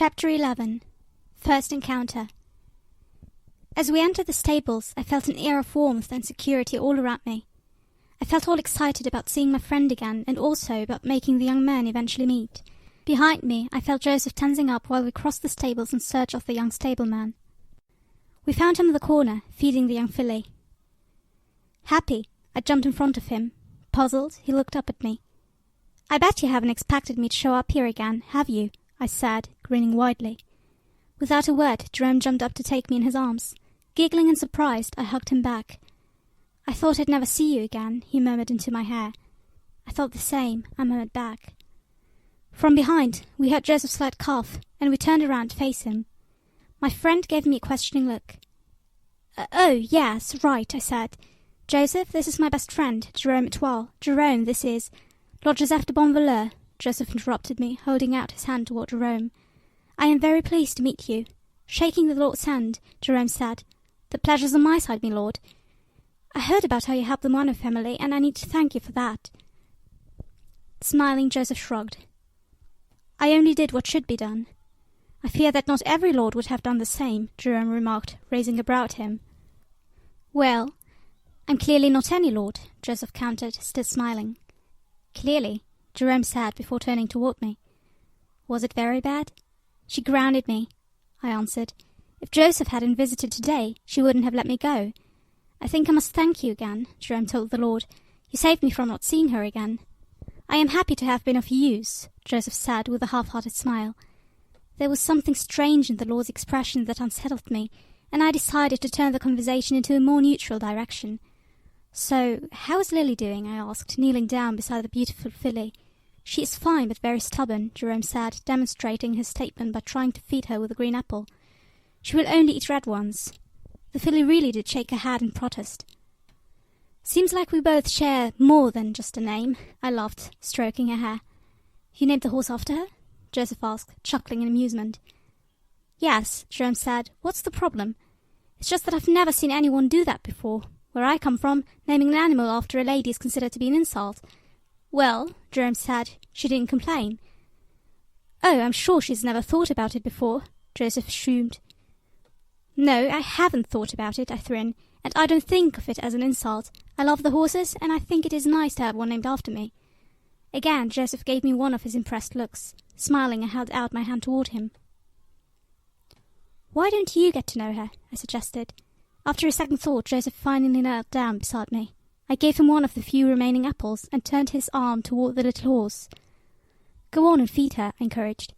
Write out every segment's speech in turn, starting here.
Chapter 11. First Encounter. As we entered the stables, I felt an air of warmth and security all around me. I felt all excited about seeing my friend again, and also about making the young men eventually meet. Behind me, I felt Joseph tensing up while we crossed the stables in search of the young stableman. We found him in the corner, feeding the young filly. Happy, I jumped in front of him. Puzzled, he looked up at me. "I bet you haven't expected me to show up here again, have you?" I said, grinning widely. Without a word, Jerome jumped up to take me in his arms. Giggling and surprised, I hugged him back. "I thought I'd never see you again," he murmured into my hair. I thought the same, I murmured back. From behind, we heard Joseph's slight cough, and we turned around to face him. My friend gave me a questioning look. "Oh, yes, right," I said. "Joseph, this is my best friend, Jerome H.El. Jerome, this is—" "Lord Joseph de Bonvaleur," Joseph interrupted me, holding out his hand toward Jerome. "I am very pleased to meet you." Shaking the Lord's hand, Jerome said, "The pleasure's on my side, my lord. I heard about how you helped the Mono family, and I need to thank you for that." Smiling, Joseph shrugged. "I only did what should be done." "I fear that not every lord would have done the same," Jerome remarked, raising a brow at him. "Well, I'm clearly not any lord," Joseph countered, still smiling. "Clearly," Jerome said before turning toward me. "Was it very bad?" "She grounded me," I answered. "If Joseph hadn't visited today, she wouldn't have let me go." "I think I must thank you again," Jerome told the Lord. "You saved me from not seeing her again." "I am happy to have been of use," Joseph said with a half-hearted smile. There was something strange in the Lord's expression that unsettled me, and I decided to turn the conversation into a more neutral direction. "So, how is Lily doing?" I asked, kneeling down beside the beautiful filly. "She is fine, but very stubborn," Jerome said, demonstrating his statement by trying to feed her with a green apple. "She will only eat red ones." The filly really did shake her head in protest. "Seems like we both share more than just a name," I laughed, stroking her hair. "You named the horse after her?" Joseph asked, chuckling in amusement. "Yes," Jerome said. "What's the problem? It's just that I've never seen anyone do that before. Where I come from, naming an animal after a lady is considered to be an insult." "Well," Jerome said, "she didn't complain." "Oh, I'm sure she's never thought about it before," Joseph assumed. "No, I haven't thought about it," I threw, "and I don't think of it as an insult. I love the horses, and I think it is nice to have one named after me." Again, Joseph gave me one of his impressed looks. Smiling, I held out my hand toward him. "Why don't you get to know her?" I suggested. After a second thought, Joseph finally knelt down beside me. I gave him one of the few remaining apples and turned his arm toward the little horse. "Go on and feed her," I encouraged.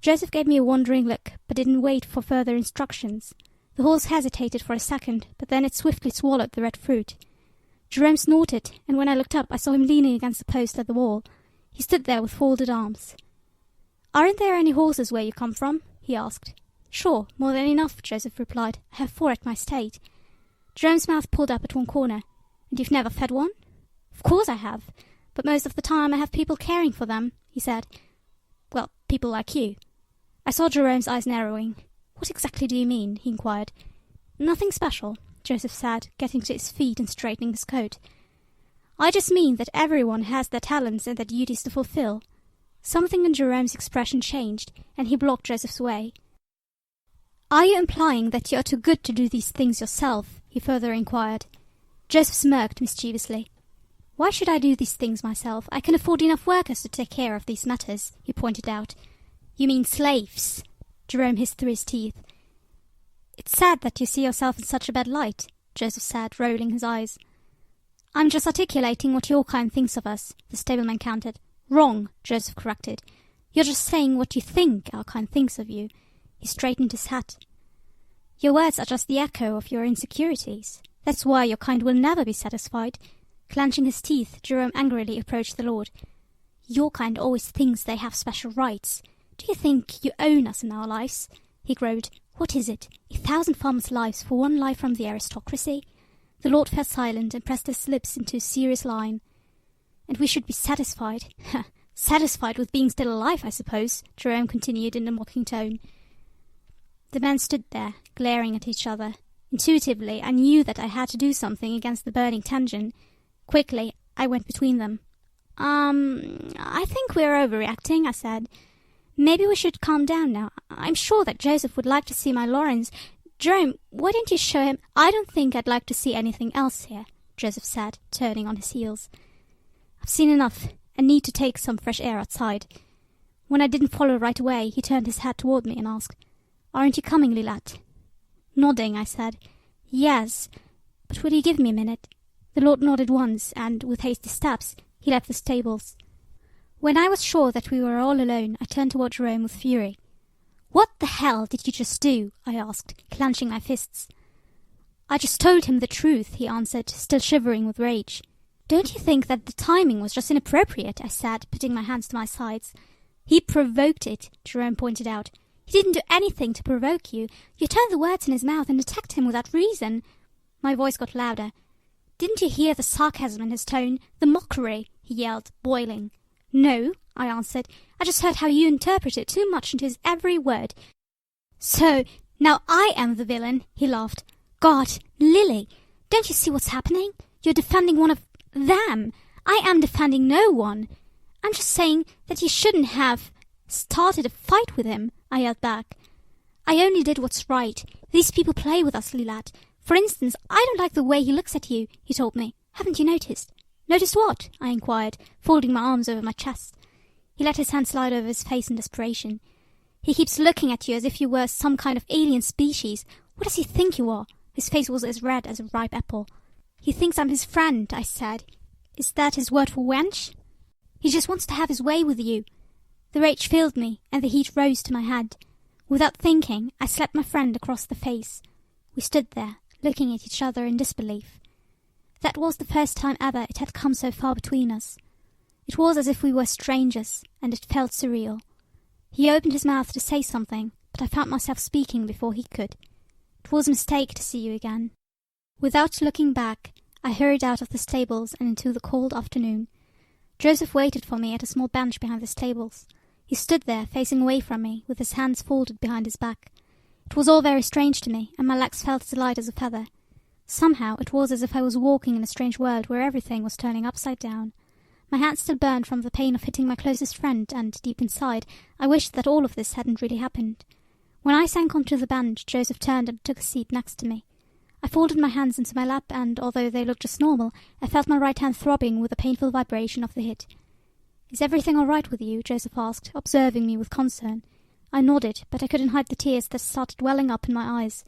Joseph gave me a wondering look, but didn't wait for further instructions. The horse hesitated for a second, but then it swiftly swallowed the red fruit. Jerome snorted, and when I looked up, I saw him leaning against the post at the wall. He stood there with folded arms. "Aren't there any horses where you come from?" he asked. "Sure, more than enough," Joseph replied. "I have 4 at my estate." Jerome's mouth pulled up at one corner. "And you've never fed one?" "Of course I have, but most of the time I have people caring for them," he said. "Well, people like you." I saw Jerome's eyes narrowing. "What exactly do you mean?" he inquired. "Nothing special," Joseph said, getting to his feet and straightening his coat. "I just mean that everyone has their talents and their duties to fulfill." Something in Jerome's expression changed, and he blocked Joseph's way. "Are you implying that you are too good to do these things yourself?" he further inquired. Joseph smirked mischievously. "Why should I do these things myself? I can afford enough workers to take care of these matters," he pointed out. "You mean slaves?" Jerome hissed through his teeth. "It's sad that you see yourself in such a bad light," Joseph said, rolling his eyes. "I'm just articulating what your kind thinks of us," the stableman countered. "Wrong," Joseph corrected. "You're just saying what you think our kind thinks of you." He straightened his hat. "Your words are just the echo of your insecurities. That's why your kind will never be satisfied." Clenching his teeth, Jerome angrily approached the Lord. "Your kind always thinks they have special rights. Do you think you own us in our lives?" He growled. "What is it? 1,000 farmers' lives for one life from the aristocracy?" The Lord fell silent and pressed his lips into a serious line. "And we should be satisfied." "Satisfied with being still alive, I suppose," Jerome continued in a mocking tone. The men stood there, glaring at each other. Intuitively, I knew that I had to do something against the burning tension. Quickly, I went between them. I think we're overreacting," I said. Maybe we should calm down now. I'm sure that Joseph would like to see my Lawrence. Jerome, why don't you show him? I don't think I'd like to see anything else here, Joseph said, turning on his heels. I've seen enough, and need to take some fresh air outside. When I didn't follow right away, he turned his head toward me and asked, Aren't you coming, Lilat? Nodding, I said, Yes, but will you give me a minute? The Lord nodded once, and with hasty steps, he left the stables. When I was sure that we were all alone, I turned toward Jerome with fury. What the hell did you just do? I asked, clenching my fists. I just told him the truth, he answered, still shivering with rage. Don't you think that the timing was just inappropriate? I said, putting my hands to my sides. He provoked it, Jerome pointed out. He didn't do anything to provoke you. You turned the words in his mouth and attacked him without reason. My voice got louder. Didn't you hear the sarcasm in his tone? The mockery, he yelled, boiling. No, I answered. I just heard how you interpreted too much into his every word. So, now I am the villain, he laughed. God, Lily, don't you see what's happening? You're defending one of them. I am defending no one. I'm just saying that you shouldn't have started a fight with him, I yelled back. I only did what's right. These people play with us, Lilat. For instance, I don't like the way he looks at you, he told me. Haven't you noticed? Noticed what? I inquired, folding my arms over my chest. He let his hand slide over his face in desperation. He keeps looking at you as if you were some kind of alien species. What does he think you are? His face was as red as a ripe apple. He thinks I'm his friend, I said. Is that his word for wench? He just wants to have his way with you. The rage filled me, and the heat rose to my head. Without thinking, I slapped my friend across the face. We stood there, looking at each other in disbelief. That was the first time ever it had come so far between us. It was as if we were strangers, and it felt surreal. He opened his mouth to say something, but I found myself speaking before he could. It was a mistake to see you again. Without looking back, I hurried out of the stables and into the cold afternoon. Joseph waited for me at a small bench behind the stables. He stood there, facing away from me, with his hands folded behind his back. It was all very strange to me, and my legs felt as light as a feather. Somehow it was as if I was walking in a strange world where everything was turning upside down. My hands still burned from the pain of hitting my closest friend, and deep inside, I wished that all of this hadn't really happened. When I sank onto the bench, Joseph turned and took a seat next to me. I folded my hands into my lap, and although they looked just normal, I felt my right hand throbbing with the painful vibration of the hit. Is everything all right with you? Joseph asked, observing me with concern. I nodded, but I couldn't hide the tears that started welling up in my eyes.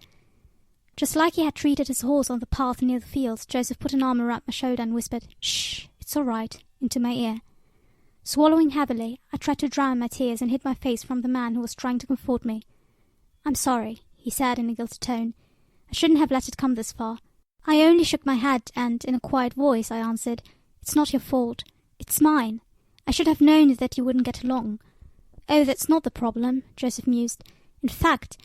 Just like he had treated his horse on the path near the fields, Joseph put an arm around my shoulder and whispered, "Shh, it's all right," into my ear. Swallowing heavily, I tried to drown my tears and hid my face from the man who was trying to comfort me. "I'm sorry," he said in a guilty tone. "I shouldn't have let it come this far." I only shook my head, and in a quiet voice I answered, "It's not your fault. It's mine. I should have known that you wouldn't get along." "Oh, that's not the problem," Joseph mused. "In fact,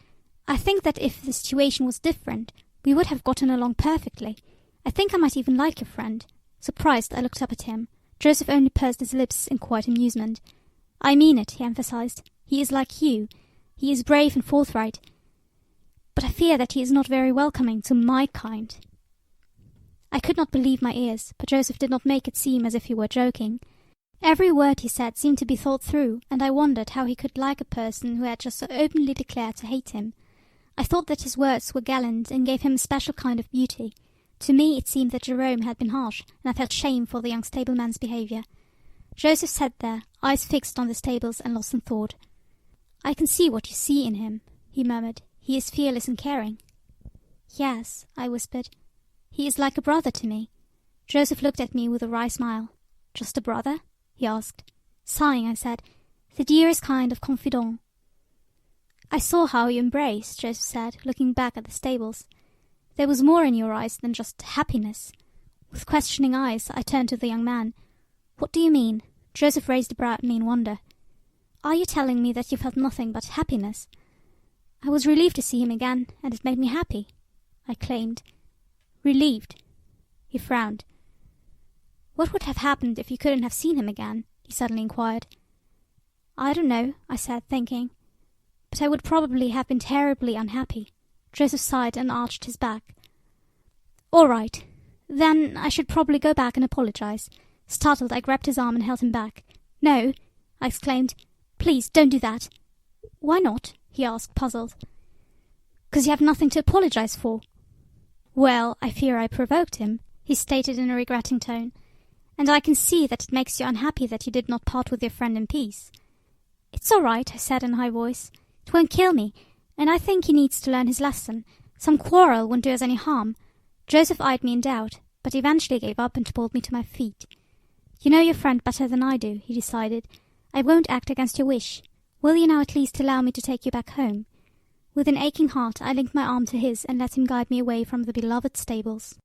I think that if the situation was different, we would have gotten along perfectly. I think I might even like your friend." Surprised, I looked up at him. Joseph only pursed his lips in quiet amusement. "I mean it," he emphasized. "He is like you. He is brave and forthright. But I fear that he is not very welcoming to my kind." I could not believe my ears, but Joseph did not make it seem as if he were joking. Every word he said seemed to be thought through, and I wondered how he could like a person who had just so openly declared to hate him. I thought that his words were gallant and gave him a special kind of beauty. To me it seemed that Jerome had been harsh, and I felt shame for the young stableman's behaviour. Joseph sat there, eyes fixed on the stables and lost in thought. "I can see what you see in him," he murmured. "He is fearless and caring." "Yes," I whispered. "He is like a brother to me." Joseph looked at me with a wry smile. "Just a brother?" he asked. Sighing, I said, "The dearest kind of confidant." "I saw how you embraced," Joseph said, looking back at the stables. "There was more in your eyes than just happiness." With questioning eyes, I turned to the young man. "What do you mean?" Joseph raised a brow at me in wonder. "Are you telling me that you felt nothing but happiness?" "I was relieved to see him again, and it made me happy," I claimed. "Relieved?" He frowned. "What would have happened if you couldn't have seen him again?" he suddenly inquired. "I don't know," I said, thinking. "But I would probably have been terribly unhappy." Joseph sighed and arched his back. "All right. Then I should probably go back and apologize." Startled, I grabbed his arm and held him back. "No," I exclaimed. Please, don't do that." "Why not?" he asked, puzzled. "'Cause you have nothing to apologize for." "Well, I fear I provoked him," he stated in a regretting tone, "and I can see that it makes you unhappy that you did not part with your friend in peace." "It's all right," I said in a high voice. "It won't kill me, and I think he needs to learn his lesson. Some quarrel won't do us any harm." Joseph eyed me in doubt, but eventually gave up and pulled me to my feet. "You know your friend better than I do," he decided. "I won't act against your wish. Will you now at least allow me to take you back home?" With an aching heart, I linked my arm to his and let him guide me away from the beloved stables.